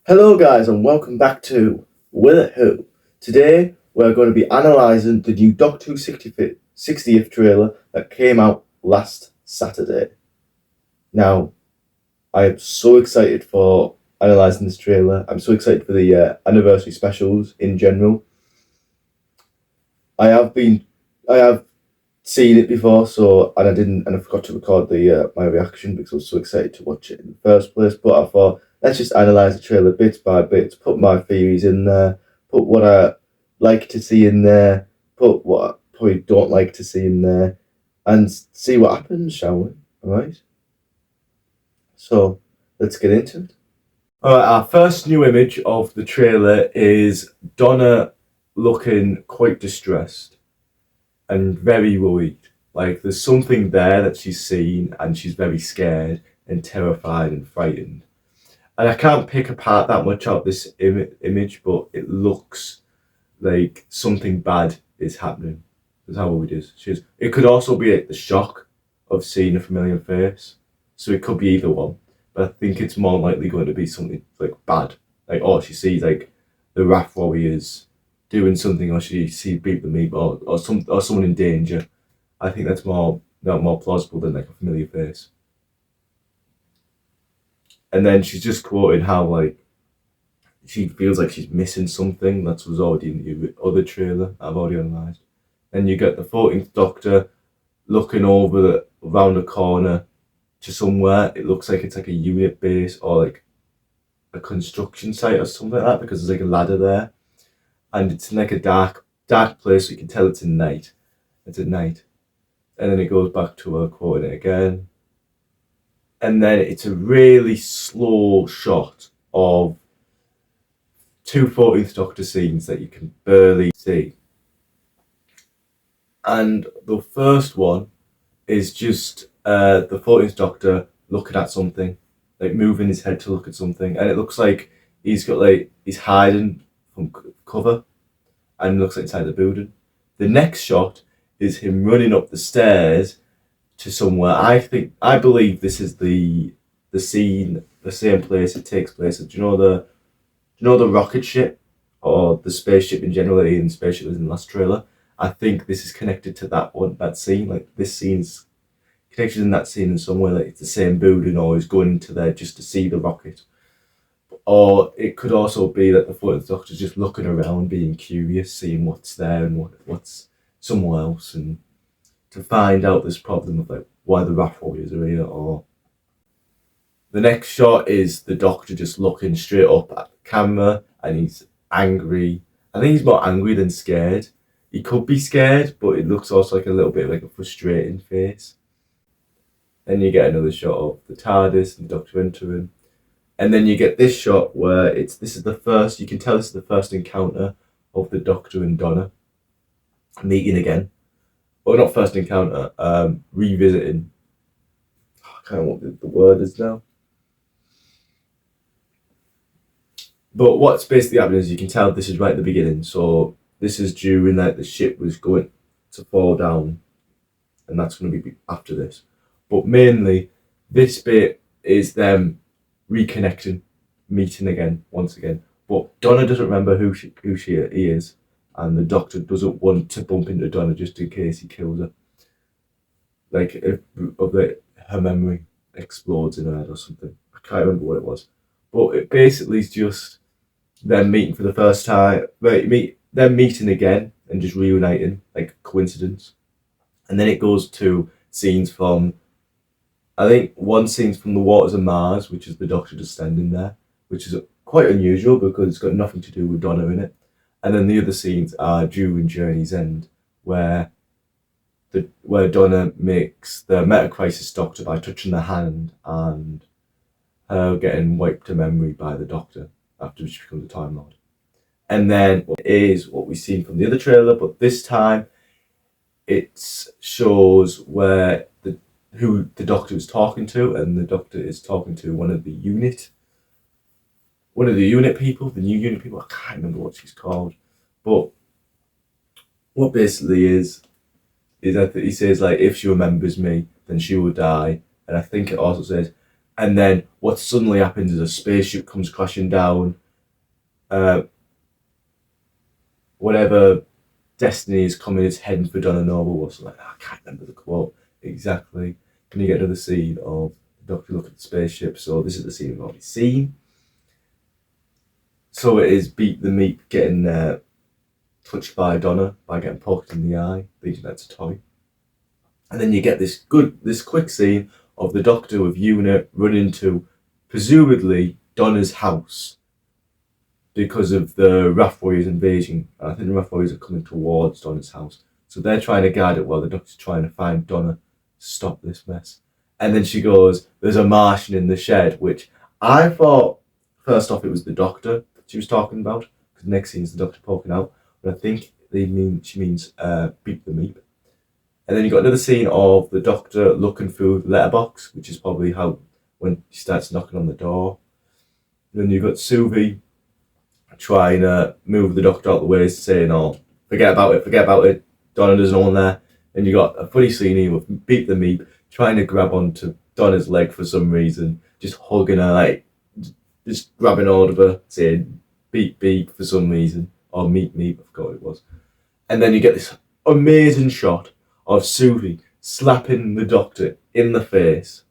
Hello guys and welcome back to Will It Who. Today we're going to be analysing the new Doctor Who 60th trailer that came out last Saturday. Now, I am so excited for analysing this trailer. I'm so excited for the anniversary specials in general. I have seen it before, and I forgot to record my reaction because I was so excited to watch it in the first place. But I thought, let's just analyse the trailer bit by bit, put my theories in there, put what I like to see in there, put what I probably don't like to see in there, and see what happens, shall we? Alright? So, let's get into it. Alright, our first new image of the trailer is Donna looking quite distressed and very worried. Like, there's something there that she's seen and she's very scared and terrified and frightened. And I can't pick apart that much out of this image, but it looks like something bad is happening. That's how it is. It could also be like the shock of seeing a familiar face. So it could be either one. But I think it's more likely going to be something like bad. Like, oh, she sees like the Wrath Warriors doing something, or she sees people meet, or someone in danger. I think that's more plausible than like a familiar face. And then she's just quoting how like she feels like she's missing something that was already in the other trailer I've already analysed. Then you get the 14th Doctor looking around the corner to somewhere. It looks like it's like a unit base or like a construction site or something like that, because there's like a ladder there. And it's in like a dark place, so you can tell it's at night. It's at night. And then it goes back to her quoting it again. And then it's a really slow shot of two 14th Doctor scenes that you can barely see. And the first one is just the 14th Doctor looking at something, like moving his head to look at something. And it looks like he's hiding from cover, and it looks like inside the building. The next shot is him running up the stairs to somewhere. I believe this is the scene, the same place it takes place. Do you know the rocket ship or the spaceship in general? The spaceship was in the last trailer. I think this is connected to that scene. Like, this scene's connected in that scene in some way. Like, it's the same building, or he's going into there just to see the rocket. Or it could also be that the 14th Doctor's just looking around, being curious, seeing what's there and what's somewhere else, and to find out this problem of like why the Wrath Warriors are here. Or the next shot is the Doctor just looking straight up at the camera, and he's angry. I think he's more angry than scared. He could be scared, but it looks also like a little bit like a frustrating face. Then you get another shot of the TARDIS and the Doctor entering. And then you get this shot where you can tell this is the first encounter of the Doctor and Donna meeting again. Well, not first encounter, revisiting. I can't remember what the word is now. But what's basically happening is you can tell this is right at the beginning. So this is during that the ship was going to fall down, and that's going to be after this. But mainly, this bit is them reconnecting, meeting again, once again. But Donna doesn't remember who he is. And the Doctor doesn't want to bump into Donna just in case he kills her. Like, her memory explodes in her head or something. I can't remember what it was. But it basically is just them meeting for the first time. Them meeting again and just reuniting, like coincidence. And then it goes to scenes from, I think one scene's from the Waters of Mars, which is the Doctor just standing there, which is quite unusual because it's got nothing to do with Donna in it. And then the other scenes are during Journey's End, where where Donna makes the meta-crisis doctor by touching the hand, and her getting wiped to memory by the doctor after she becomes a Time Lord. And then what is what we've seen from the other trailer, but this time it shows who the doctor is talking to, and the doctor is talking to one of the unit people, the new unit people. I can't remember what she's called, but what basically is that he says, like, if she remembers me, then she will die. And I think it also says, and then what suddenly happens is a spaceship comes crashing down. Whatever destiny is coming, it's heading for Donna Noble or something like that. I can't remember the quote exactly. Then you get another scene of the Doctor look at the spaceship. So this is the scene we've already seen. So it is Beat the Meat getting touched by Donna by getting poked in the eye, thinking that's a toy. And then you get this quick scene of the Doctor with Una running to presumably Donna's house because of the Wrath Warriors invasion. And I think the Wrath Warriors are coming towards Donna's house. So they're trying to guard it while the Doctor's trying to find Donna to stop this mess. And then she goes, there's a Martian in the shed, which I thought, first off, it was the Doctor she was talking about, because the next scene is the Doctor poking out. But I think she means Beat the Meat. And then you got another scene of the Doctor looking through the letterbox, which is probably how when she starts knocking on the door. And then you've got Suvi trying to move the Doctor out of the way, saying, oh, forget about it, Donna doesn't want there. And you got a funny scene here with Beat the Meat trying to grab onto Donna's leg for some reason, just hugging her, like, just grabbing hold of her, saying, beep, beep, for some reason. Or meat, I forgot what it was. And then you get this amazing shot of Suvi slapping the Doctor in the face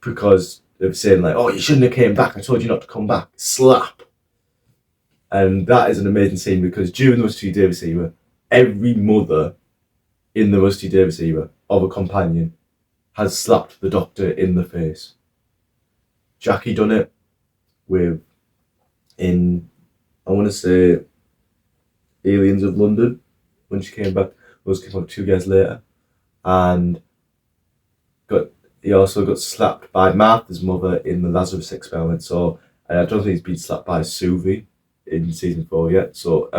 because of saying, like, oh, you shouldn't have came back, I told you not to come back. Slap. And that is an amazing scene because during the Rusty Davis era, every mother in the Rusty Davis era of a companion has slapped the Doctor in the face. Jackie done it I want to say, Aliens of London, when she came back. Those came out 2 years later. And he also got slapped by Martha's mother in the Lazarus Experiment. So I don't think he's been slapped by Suvi in season 4 yet. So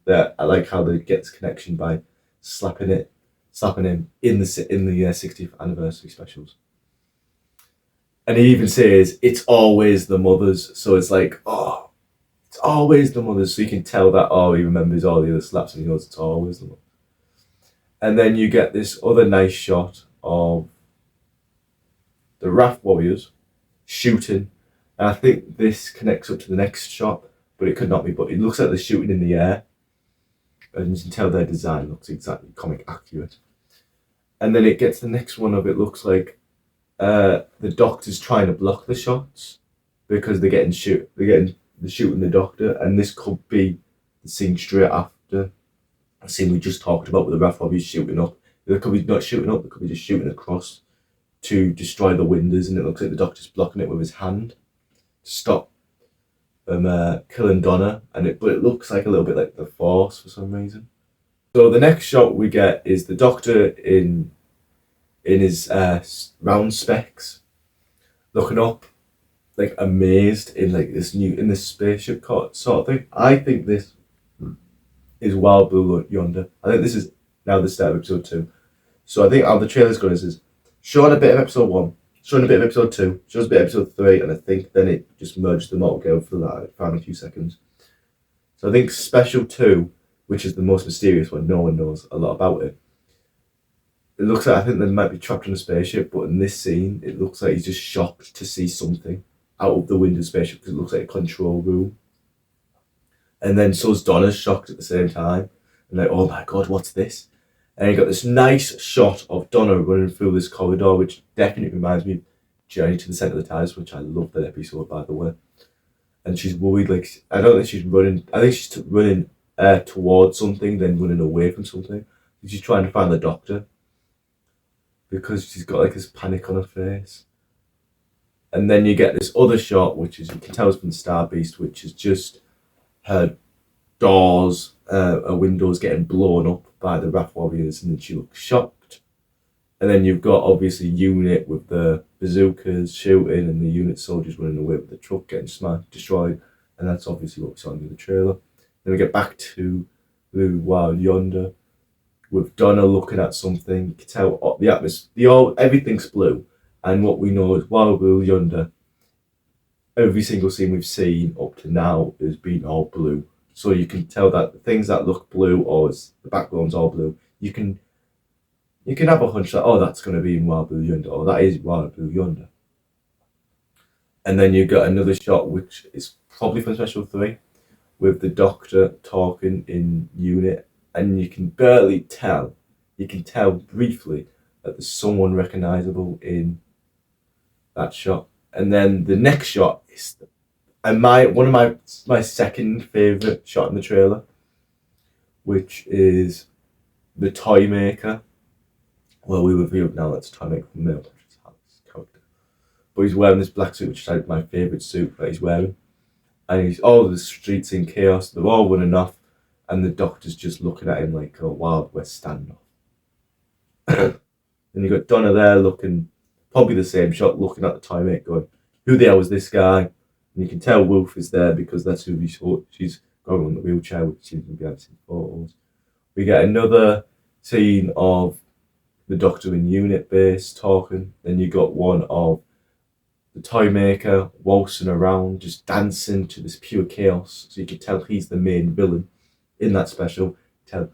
I like how they get this connection by slapping him in the 60th anniversary specials. And he even says, it's always the mothers. So it's like, oh, it's always the mothers. So you can tell that, oh, he remembers all the other slaps and he knows it's always the mothers. And then you get this other nice shot of the Wrath Warriors shooting. And I think this connects up to the next shot, but it could not be. But it looks like they're shooting in the air. And you can tell their design looks exactly comic accurate. And then it gets the next one of it looks like the Doctor's trying to block the shots because they're shooting the Doctor, and this could be the scene straight after the scene we just talked about with the Wrath Warriors shooting up. They could be not shooting up, they could be just shooting across to destroy the windows, and it looks like the Doctor's blocking it with his hand to stop them killing Donna, but it looks like a little bit like the Force for some reason. So the next shot we get is the Doctor in his round specs, looking up, like amazed in like this spaceship sort of thing. I think this is Wild Blue Yonder. I think this is now the start of episode 2. So I think how the trailer's going is showing a bit of episode 1, showing a bit of episode 2, shows a bit of episode 3, and I think then it just merged them all together for that final few seconds. So I think special 2, which is the most mysterious one, no one knows a lot about it. It looks like I think they might be trapped in a spaceship, but in this scene, it looks like he's just shocked to see something out of the window spaceship because it looks like a control room. And then so's Donna's shocked at the same time. And like, oh my God, what's this? And you got this nice shot of Donna running through this corridor, which definitely reminds me of Journey to the Centre of the TARDIS, which I love that episode, by the way. And she's worried, like, I don't think she's running, I think she's running towards something, then running away from something. She's trying to find the Doctor because she's got like this panic on her face. And then you get this other shot, which is, you can tell it's from the Star Beast, which is just her doors a window's getting blown up by the Wrath Warriors, and then she looks shocked. And then you've got obviously Unit with the bazookas shooting, and the Unit soldiers running away with the truck getting smashed, destroyed, and that's obviously what we saw in the trailer. Then we get back to Blue Wild Yonder with Donna looking at something. You can tell the atmosphere, everything's blue, and what we know is Wild Blue Yonder. Every single scene we've seen up to now has been all blue. So you can tell that the things that look blue, or the background's all blue, you can have a hunch that, oh, that's going to be in Wild Blue Yonder, or that is Wild Blue Yonder. And then you got another shot, which is probably from Special 3, with the Doctor talking in Unit, and you can barely tell, you can tell briefly that there's someone recognisable in that shot. And then the next shot is one of my second favourite shot in the trailer, which is the toy maker. Well, we revealed now that's toy maker from Mill, which is Hal's character. But he's wearing this black suit, which is like my favourite suit that he's wearing. And he's all the streets in chaos, they're all running off, and the Doctor's just looking at him like a Wild West standoff. And you got Donna there looking, probably the same shot, looking at the toy maker going, who the hell is this guy? And you can tell Wolf is there because that's who she's going on the wheelchair, which seems to be able to see photos. We get another scene of the Doctor in Unit base talking. Then you got one of the toy maker waltzing around, just dancing to this pure chaos. So you can tell he's the main villain in that special. Tell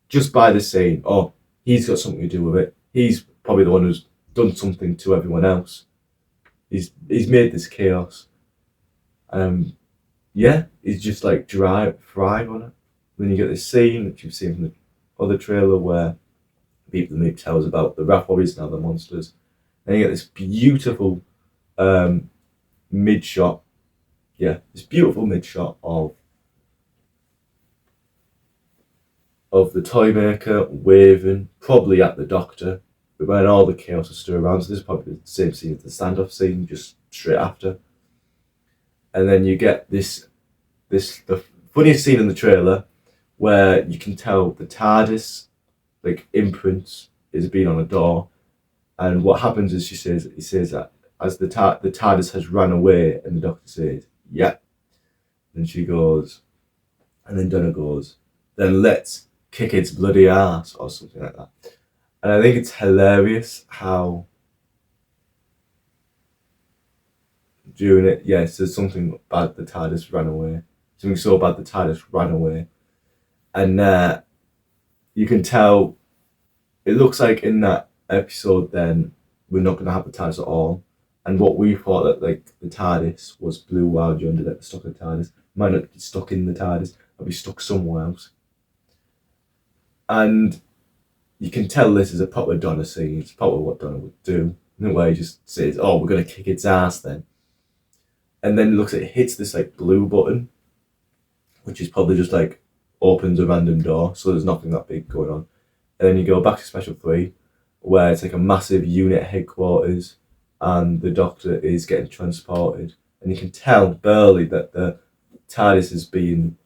just by the scene, oh, he's got something to do with it. He's probably the one who's done something to everyone else. He's made this chaos. Yeah, he's just like thrive on it. Then you get this scene which you've seen from the other trailer where people make tells about the Wrath Warriors and other monsters. Then you get this beautiful mid shot. Yeah, this beautiful mid shot of the toy maker waving, probably at the Doctor, but when all the chaos is still around. So this is probably the same scene as the standoff scene, just straight after. And then you get the funniest scene in the trailer where you can tell the TARDIS like imprints is being on a door, and what happens is he says that as the TARDIS has ran away, and the Doctor says, yeah. And she goes, and then Donna goes, then let's kick its bloody ass, or something like that. And I think it's hilarious how during it, yes, there's something bad, the TARDIS ran away. Something so bad the TARDIS ran away. And you can tell, it looks like in that episode then, we're not going to have the TARDIS at all. And what we thought that like the TARDIS was Blue Wild Yonder, that stuck in the TARDIS, might not be stuck in the TARDIS, it'll be stuck somewhere else. And you can tell this is a proper Donna scene. It's probably what Donna would do. In a way, he just says, oh, we're going to kick its ass then. And then it hits this like blue button, which is probably just like opens a random door. So there's nothing that big going on. And then you go back to Special 3, where it's like a massive unit headquarters, and the Doctor is getting transported. And you can tell barely that the TARDIS is being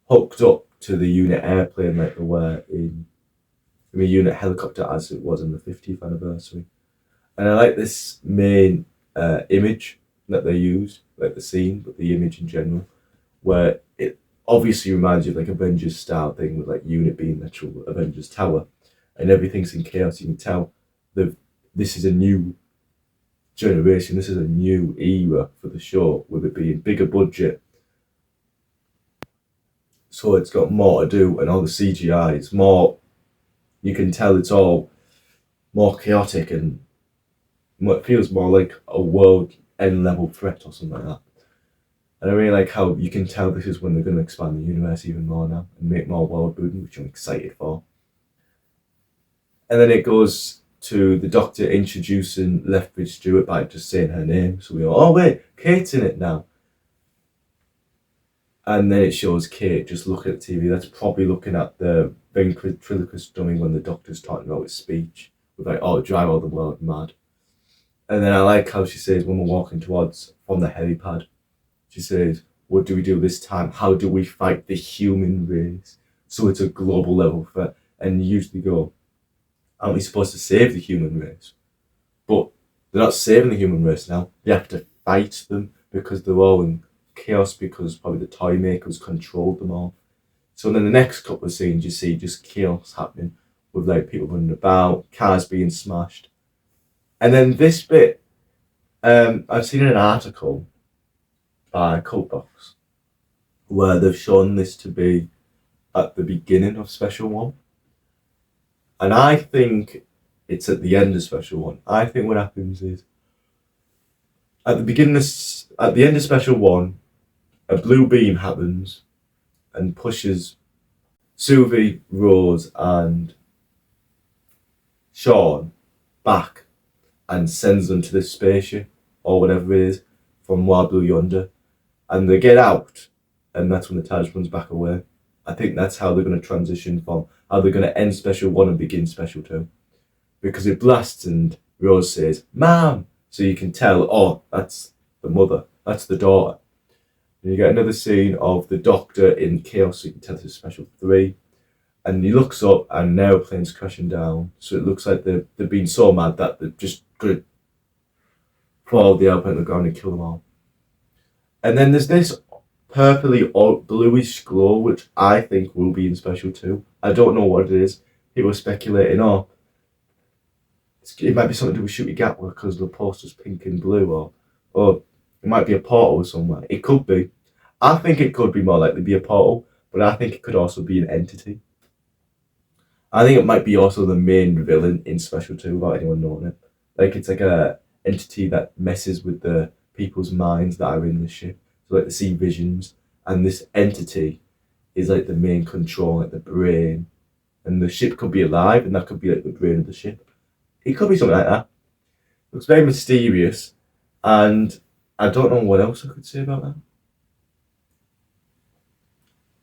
hooked up to the unit airplane like they were in the unit helicopter as it was in the 50th anniversary. And I like this main image that they used, like the scene, but the image in general, where it obviously reminds you of like Avengers style thing with like unit being the actual Avengers tower, and everything's in chaos. You can tell this is a new generation, this is a new era for the show, with it being bigger budget. So it's got more to do, and all the CGI, it's more, you can tell it's all more chaotic, and it feels more like a world end level threat or something like that. And I really like how you can tell this is when they're going to expand the universe even more now and make more world building, which I'm excited for. And then it goes to the Doctor introducing Lethbridge Stewart by just saying her name. So we go, oh wait, Kate's in it now. And then it shows Kate just looking at TV. That's probably looking at the ventriloquist dummy when the Doctor's talking about his speech. With like, oh, drive all the world mad. And then I like how she says, when we're walking towards from the helipad, she says, what do we do this time? How do we fight the human race? So it's a global level threat. And you usually go, aren't we supposed to save the human race? But they're not saving the human race now. They have to fight them because they're all in chaos because probably the toy makers controlled them all. So then the next couple of scenes you see just chaos happening with like people running about, cars being smashed. And then this bit, I've seen an article by Cultbox where they've shown this to be at the beginning of Special 1. And I think it's at the end of Special 1. I think what happens is at the end of Special 1, a blue beam happens and pushes Suvi, Rose, and Sean back and sends them to this spaceship or whatever it is from Wild Blue Yonder, and they get out, and that's when the TARDIS runs back away. I think that's how they're going to transition from how they're going to end Special 1 and begin Special 2, because it blasts and Rose says, "Mom," so you can tell, oh, that's the mother, that's the daughter. And you get another scene of the Doctor in chaos, so you can tell this is Special 3. And he looks up and an aeroplane's crashing down. So it looks like they've been so mad that they're just going to fall the airplane on the ground and kill them all. And then there's this purpley or bluish glow, which I think will be in Special 2. I don't know what it is. People are speculating, it might be something to do with Shooty Gatwa because the poster's pink and blue, or it might be a portal somewhere. It could be. I think it could be more likely be a portal, but I think it could also be an entity. I think it might be also the main villain in Special 2 without anyone knowing it. Like it's like a entity that messes with the people's minds that are in the ship. So like they see visions, and this entity is like the main control, like the brain. And the ship could be alive, and that could be like the brain of the ship. It could be something like that. It looks very mysterious, and I don't know what else I could say about that.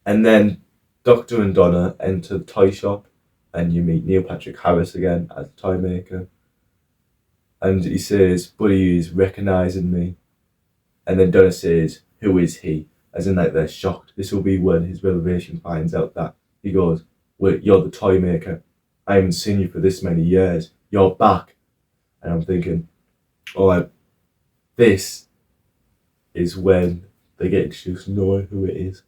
And then Doctor and Donna enter the toy shop, and you meet Neil Patrick Harris again as a toy maker. And he says, "Buddy is recognising me." And then Donna says, "Who is he?" As in, like, they're shocked. This will be when his revelation finds out that he goes, "Wait, you're the toy maker. I haven't seen you for this many years. You're back." And I'm thinking, this is when they get introduced, knowing who it is.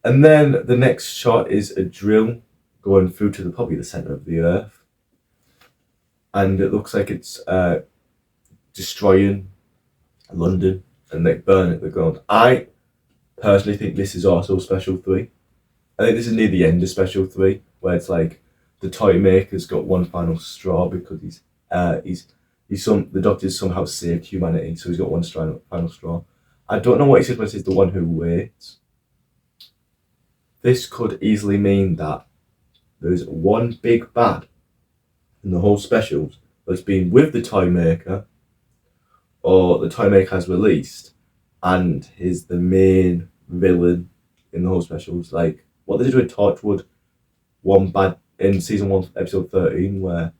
And then the next shot is a drill going through to probably the centre of the Earth. And it looks like it's destroying London and like burning it to the ground. I personally think this is also Special 3. I think this is near the end of Special 3, where it's like the toy maker's got one final straw because the Doctor's somehow saved humanity, so he's got one final straw. I don't know what he says when he says the one who waits. This could easily mean that there's one big bad in the whole specials that's been with the toy maker, or the toy maker has released, and is the main villain in the whole specials. Like what they did with Torchwood, one bad in season 1, episode 13, where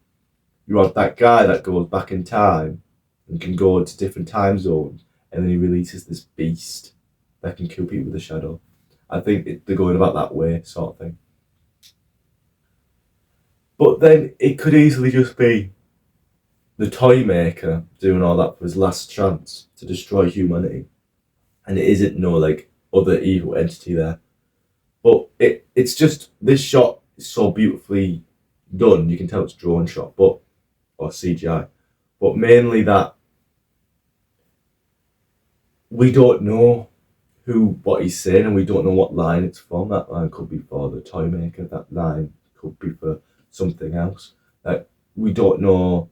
you have that guy that goes back in time and can go to different time zones, and then he releases this beast that can kill people with a shadow. I think they're going about that way, sort of thing. But then it could easily just be the toy maker doing all that for his last chance to destroy humanity, and it isn't no like other evil entity there. But it's just, this shot is so beautifully done. You can tell it's drone shot, or CGI, but mainly that we don't know what he's saying, and we don't know what line it's from. That line could be for the toy maker. That line could be for something else. Like we don't know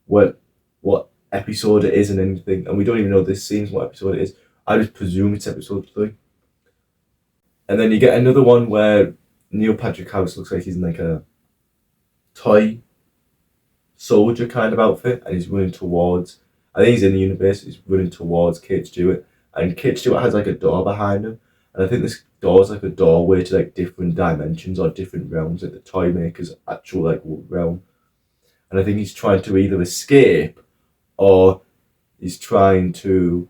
what episode it is and anything, and we don't even know this scene's what episode it is. I just presume it's episode 3. And then you get another one where Neil Patrick Harris looks like he's in like a toy soldier kind of outfit, and he's running towards, I think he's in the universe, he's running towards Kate Stewart, and Kate Stewart has like a door behind him, and I think this door is like a doorway to like different dimensions or different realms, like the toy maker's actual like realm. And I think he's trying to either escape or he's trying to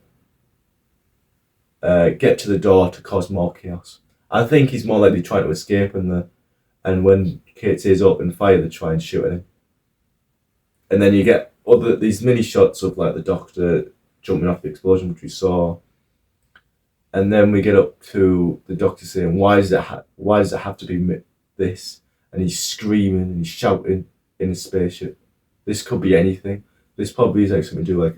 get to the door to cause more chaos. I think he's more likely trying to escape, and when Kate says open fire, they try and shoot at him. And then you get these mini shots of like the Doctor jumping off the explosion, which we saw. And then we get up to the Doctor saying, "Why does it have to be this?" And he's screaming and he's shouting in a spaceship. This could be anything. This probably is like something to do like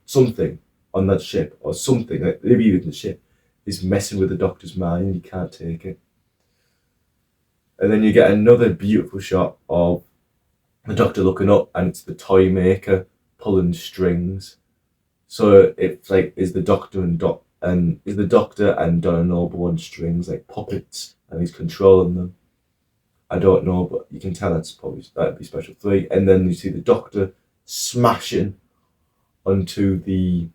something on that ship or something, like maybe even the ship is messing with the Doctor's mind and he can't take it. And then you get another beautiful shot of the Doctor looking up, and it's the toy maker pulling strings. So it's like is the Doctor and Donna Noble on strings like puppets, and he's controlling them. I don't know, but you can tell that'd be Special 3. And then you see the Doctor smashing onto the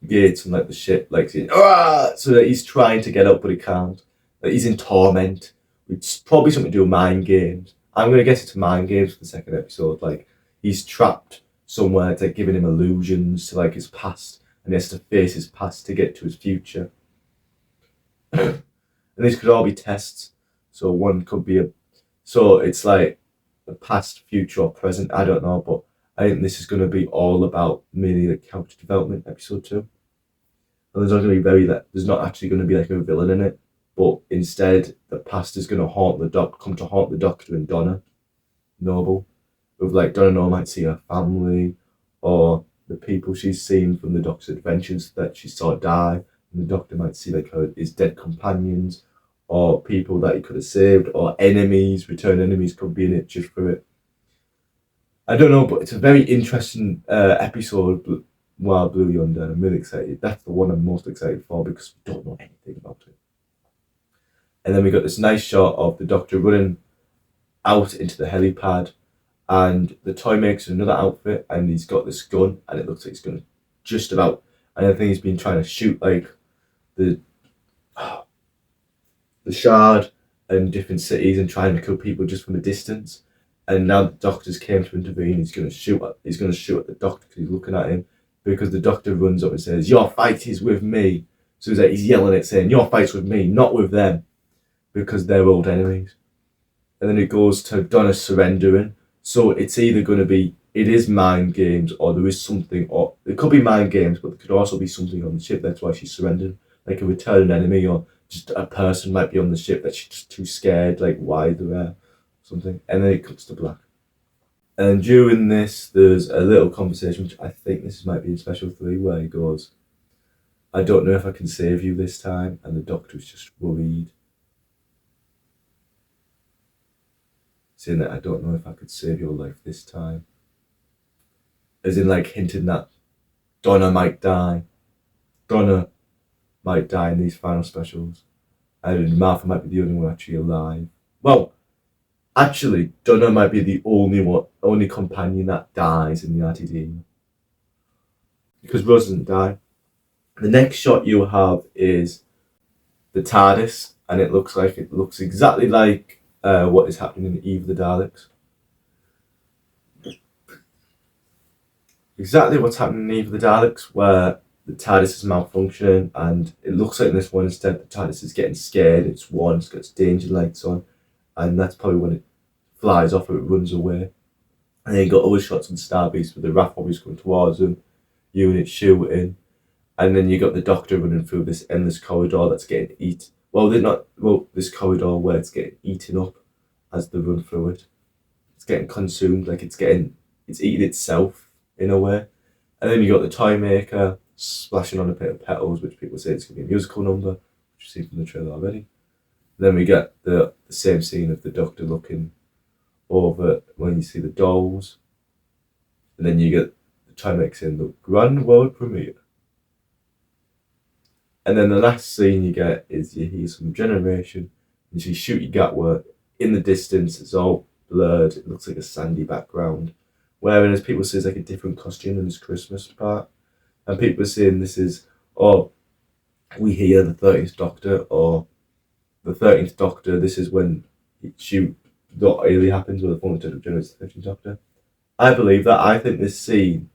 gates and like the ship, like saying, "Ah!" So that he's trying to get up, but he can't. Like he's in torment. It's probably something to do with mind games. I'm gonna guess it's mind games for the second episode. Like he's trapped somewhere. It's like giving him illusions to like his past, and he has to face his past to get to his future. And these could all be tests. So one could be so it's like the past, future, or present. I don't know, but I think this is going to be all about mainly the character development, episode 2. And there's not actually going to be like a villain in it, but instead the past is going to come to haunt the Doctor and Donna Noble. With like Donna Noble might see her family, or the people she's seen from the Doctor's adventures that she saw die, and the Doctor might see like his dead companions, or people that he could have saved, or return enemies could be in it just for it. I don't know, but it's a very interesting episode, Wild Blue Yonder. I'm really excited. That's the one I'm most excited for because we don't know anything about it. And then we got this nice shot of the Doctor running out into the helipad, and the toy makes another outfit, and he's got this gun, and it looks like he's going to just about. And I think he's been trying to shoot like the Shard and different cities and trying to kill people just from a distance. And now the Doctor's came to intervene. He's going to shoot at the Doctor because he's looking at him, because the Doctor runs up and says, "Your fight is with me." So he's yelling it, saying, "Your fight's with me, not with them," because they're old enemies. And then it goes to Donna surrendering. So it's either going to be, it is mind games, or there is something, or it could be mind games, but there could also be something on the ship. That's why she's surrendered, like a returning enemy, or just a person might be on the ship that she's just too scared, like why they're there, something. And then it cuts to black. And during this, there's a little conversation, which I think this might be in Special 3, where he goes, "I don't know if I can save you this time," and the Doctor's just worried, saying that, "I don't know if I could save your life this time." As in like hinting that Donna might die. Donna might die in these final specials. And Martha might be the only one actually alive. Well, actually, Donna might be the only companion that dies in the RTD. Because Rose doesn't die. The next shot you have is the TARDIS, and it looks exactly like what is happening in Eve of the Daleks. Exactly what's happening in Eve of the Daleks, where the TARDIS is malfunctioning, and it looks like in this one instead the TARDIS is getting scared, it's got its danger lights on, and that's probably when it flies off or it runs away. And then you got other shots on Starbase with the RAF always coming towards them, units shooting, and then you got the Doctor running through this endless corridor that's getting eaten. This corridor where it's getting eaten up as they run through it. It's getting consumed, like it's eating itself in a way. And then you got the toy maker splashing on a bit of petals, which people say it's going to be a musical number, which you've seen from the trailer already. Then we get the same scene of the Doctor looking over when you see the dolls. And then you get the toy maker saying the grand world premiere. And then the last scene you get is you hear some generation, and you shoot your Gatwa in the distance. It's all blurred. It looks like a sandy background. Whereas people say it's like a different costume in this Christmas part. And people are saying this is, we hear the 13th Doctor, or the 13th Doctor, this is when what really happens, where the former Doctor generates the 13th Doctor. I believe that. I think this scene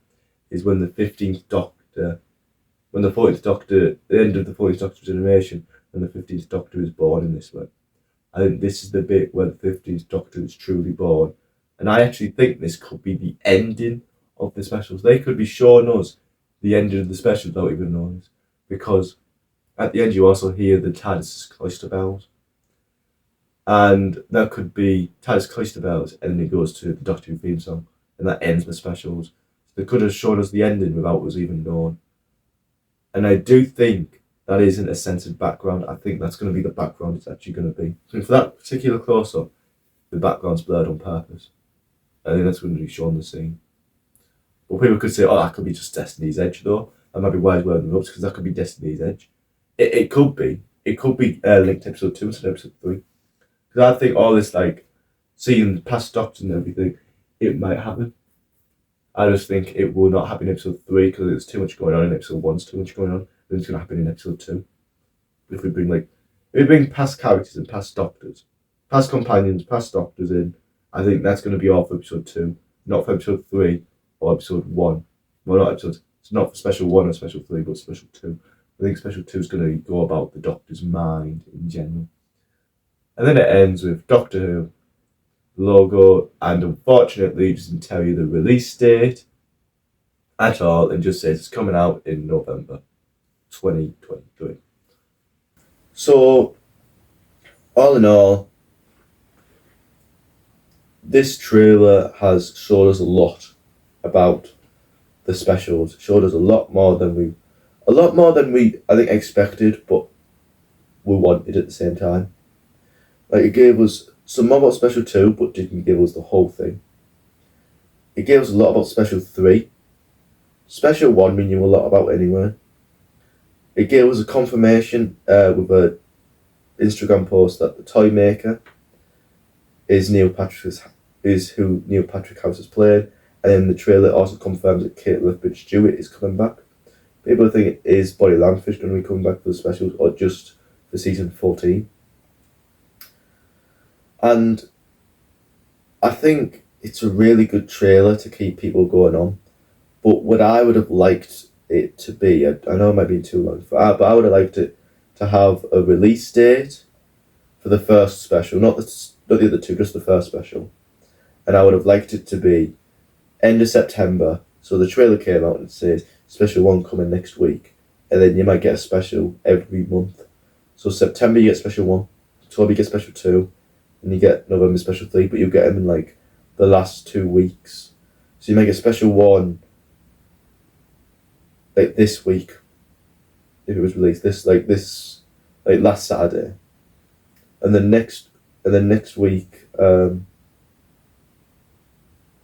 is when the 15th Doctor, when the 14th Doctor, the end of the 14th Doctor's animation, and the 15th Doctor is born in this one. I think this is the bit where the 15th Doctor is truly born. And I actually think this could be the ending of the specials. They could be showing us the ending of the specials without even knowing it. Because at the end you also hear the TARDIS cloister bells. And that could be TARDIS cloister bells, and then it goes to the Doctor Who theme song, and that ends the specials. So they could have shown us the ending without us even knowing. And I do think that isn't a censored background. I think that's going to be the background it's actually going to be. So for that particular close-up, the background's blurred on purpose. I think that's going to be shown in the scene. But people could say, oh, that could be just Destiny's Edge, though. That might be why he's wearing the ropes, because that could be Destiny's Edge. It could be. It could be linked to episode 2 instead of episode 3. Because I think all this, like, seeing past Doctors and everything, it might happen. I just think it will not happen in episode 3 because there's too much going on in episode 1, too much going on. Then it's going to happen in episode 2. If we bring past characters and past Doctors, past companions, past Doctors in, I think that's going to be all for episode 2, not for episode 3 or episode 1. Well, not episode, it's not for special 1 or special 3, but special 2. I think special 2 is going to go about the Doctor's mind in general. And then it ends with Doctor Who logo, and unfortunately it doesn't tell you the release date at all, and just says it's coming out in November 2023. So, all in all, this trailer has showed us a lot about the specials. Showed us a lot more than we I think expected, but we wanted at the same time. Like, it gave us some more about Special 2, but didn't give us the whole thing. It gave us a lot about Special 3. Special 1 we knew a lot about anyway. It gave us a confirmation with a Instagram post that the toy maker is who Neil Patrick Harris has played, and then the trailer also confirms that Kate Lethbridge-Stewart is coming back. People think, is Bonnie Langfish going to be coming back for the specials, or just for season 14? And I think it's a really good trailer to keep people going on. But what I would have liked it to be, I know it might be too long, but I would have liked it to have a release date for the first special, not the other two, just the first special. And I would have liked it to be end of September. So the trailer came out and says special 1 coming next week, and then you might get a special every month. So September you get special 1, October you get special 2, and you get November special 3, but you get them in like the last 2 weeks. So you might get special 1 like this week, if it was released last Saturday, and then next week, or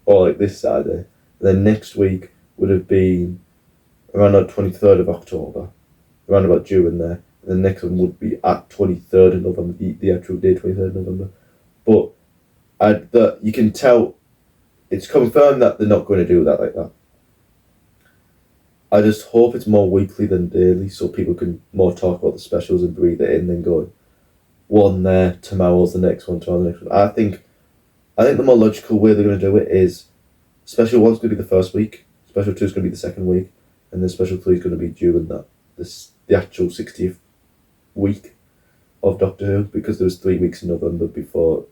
like this Saturday, and then next week would have been around the 23rd of October, around about during there, and the next one would be at 23rd of November, the actual day, 23rd of November. But you can tell, it's confirmed that they're not going to do that like that. I just hope it's more weekly than daily, so people can more talk about the specials and breathe it in than going one there, tomorrow's the next one, tomorrow's the next one. I think the more logical way they're going to do it is special 1's going to be the first week, special 2's going to be the second week, and then special 3 is going to be during the actual 60th week of Doctor Who, because there was 3 weeks in November before,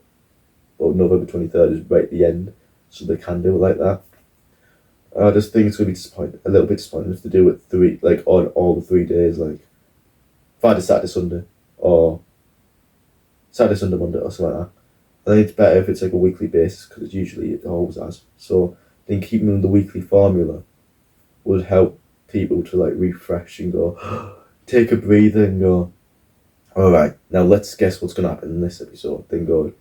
or November 23rd is right at the end, so they can do it like that. I just think it's going to be a little bit disappointing if they do it on all the 3 days, like Friday, Saturday, Sunday, or Saturday, Sunday, Monday, or something like that. I think it's better if it's like a weekly basis, because it always has. So I think keeping the weekly formula would help people to like refresh and go, take a breather and go, alright, now let's guess what's going to happen in this episode. Then go,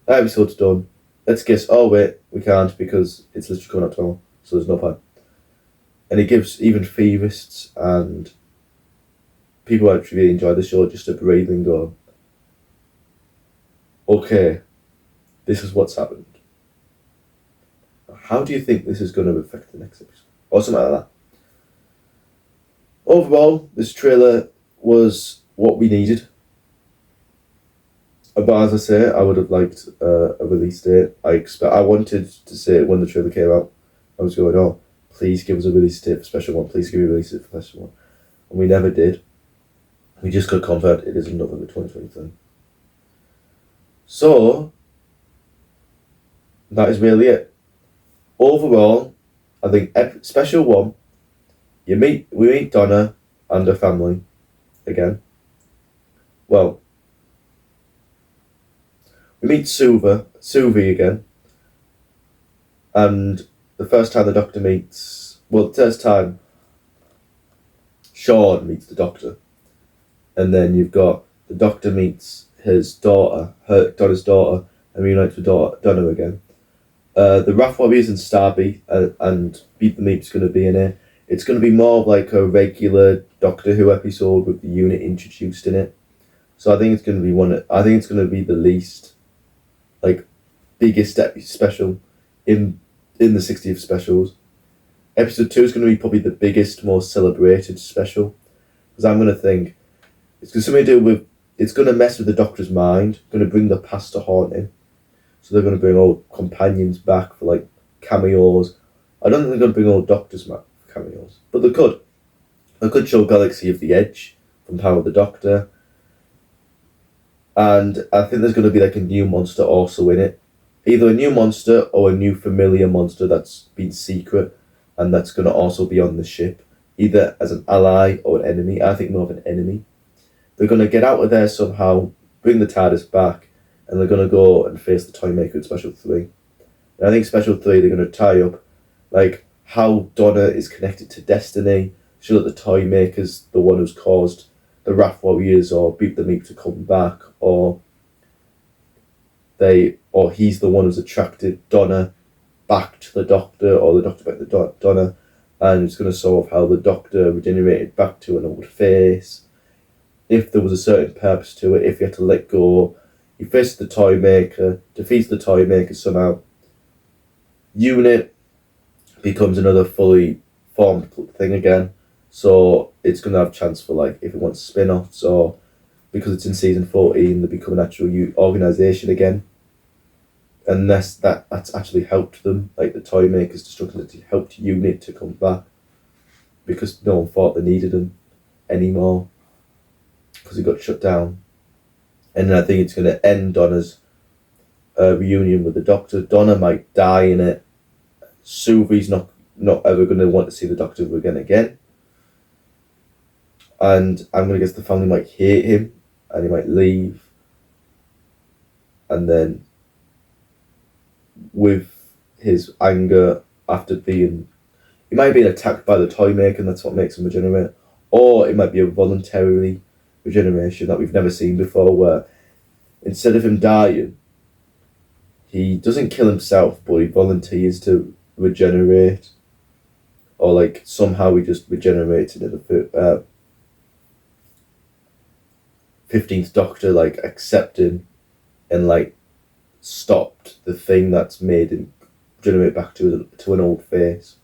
that episode's done. Let's guess, oh wait, we can't because it's literally coming out tomorrow, so there's no point. And it gives even theorists and people who actually really enjoy the show just a breathe and go, okay, this is what's happened. How do you think this is going to affect the next episode? Or something like that. Overall, this trailer was what we needed. But as I say, I would have liked a release date. I wanted to say when the trailer came out, I was going, oh, please give us a release date for special 1. Please give me a release date for special 1. and we never did. We just got confirmed it is in November 2023. So that is really it. Overall, I think special one, we meet Donna and her family again. Well, we meet Suvi again, and the first time the Doctor meets, the first time Sean meets the Doctor, and then you've got the Doctor meets his daughter, Donna's daughter, and reunites with Donna again. The Wrath Warriors and Starbeat and Beat the Meep's going to be in it. It's going to be more of like a regular Doctor Who episode with the unit introduced in it. So I think it's going to be I think it's going to be the least, biggest special in the 60th specials. Episode 2 is going to be probably the biggest, most celebrated special, because I'm going to think it's got something to do with, it's going to mess with the Doctor's mind, going to bring the past to haunt him. So they're going to bring old companions back for cameos. I don't think they're going to bring old Doctors back for cameos, but they could. They could show Galaxy of the Edge from Power of the Doctor. And I think there's going to be a new monster also in it. Either a new monster or a new familiar monster that's been secret and that's going to also be on the ship, either as an ally or an enemy. I think more of an enemy. They're going to get out of there somehow, bring the TARDIS back, and they're going to go and face the Toymaker in Special 3. And I think Special 3, they're going to tie up how Donna is connected to Destiny, show that the Toymaker's the one who's caused the Wrath Warriors or Beat the Meep to come back, or he's the one who's attracted Donna back to the Doctor, or the Doctor back to Donna, and it's going to solve how the Doctor regenerated back to an old face. If there was a certain purpose to it, if he had to let go, he faces the Toymaker, defeats the Toymaker somehow. Unit becomes another fully formed thing again, so it's going to have a chance for if it wants spin-offs, or because it's in season 14, they become an actual organisation again. Unless that's actually helped them, the Toymaker's destruction, that helped Unit to come back, because no one thought they needed him anymore, because he got shut down. And I think it's going to end Donna's reunion with the Doctor. Donna might die in it. Suvi's not ever going to want to see the Doctor again. And I'm going to guess the family might hate him, and he might leave. And then, with his anger after he might have been attacked by the Toymaker, and that's what makes him regenerate. Or it might be a voluntary regeneration that we've never seen before, where instead of him dying, he doesn't kill himself, but he volunteers to regenerate, or somehow he just regenerated in the 15th Doctor accepting and stopped the thing that's made him regenerate back to an old face.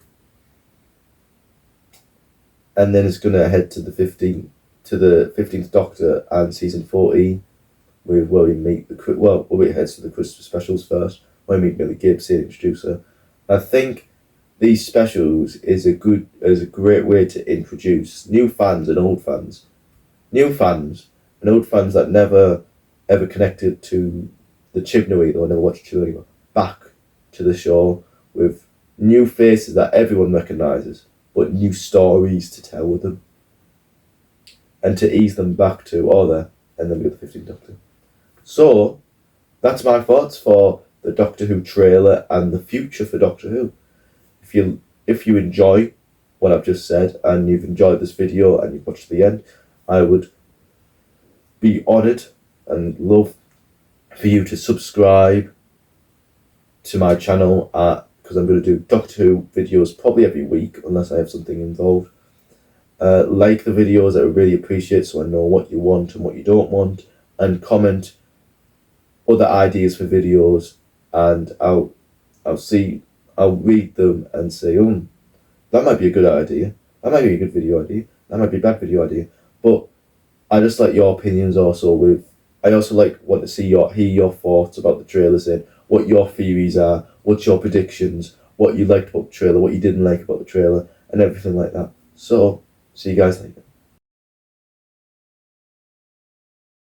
And then it's gonna head to the 15th Doctor and season 14, where we meet it heads to the Christmas specials first, where we meet Millie Gibbs, the introducer. I think these specials is a great way to introduce new fans and old fans. New fans and old fans that never ever connected to the Chibnall or never watched Chibnall back to the show, with new faces that everyone recognises, but new stories to tell with them, and to ease them back to there, and then we got the 15th Doctor. So that's my thoughts for the Doctor Who trailer and the future for Doctor Who. If you enjoy what I've just said, and you've enjoyed this video and you've watched the end, I would be honoured and love for you to subscribe to my channel, because I'm going to do Doctor Who videos probably every week unless I have something involved. Like the videos, I would really appreciate, so I know what you want and what you don't want, and comment other ideas for videos, and I'll read them and say, that might be a good idea, that might be a good video idea, that might be a bad video idea. But I just like your opinions also. I also want to hear your thoughts about the trailers, and what your theories are, what's your predictions, what you liked about the trailer, what you didn't like about the trailer, and everything like that. So see you guys later.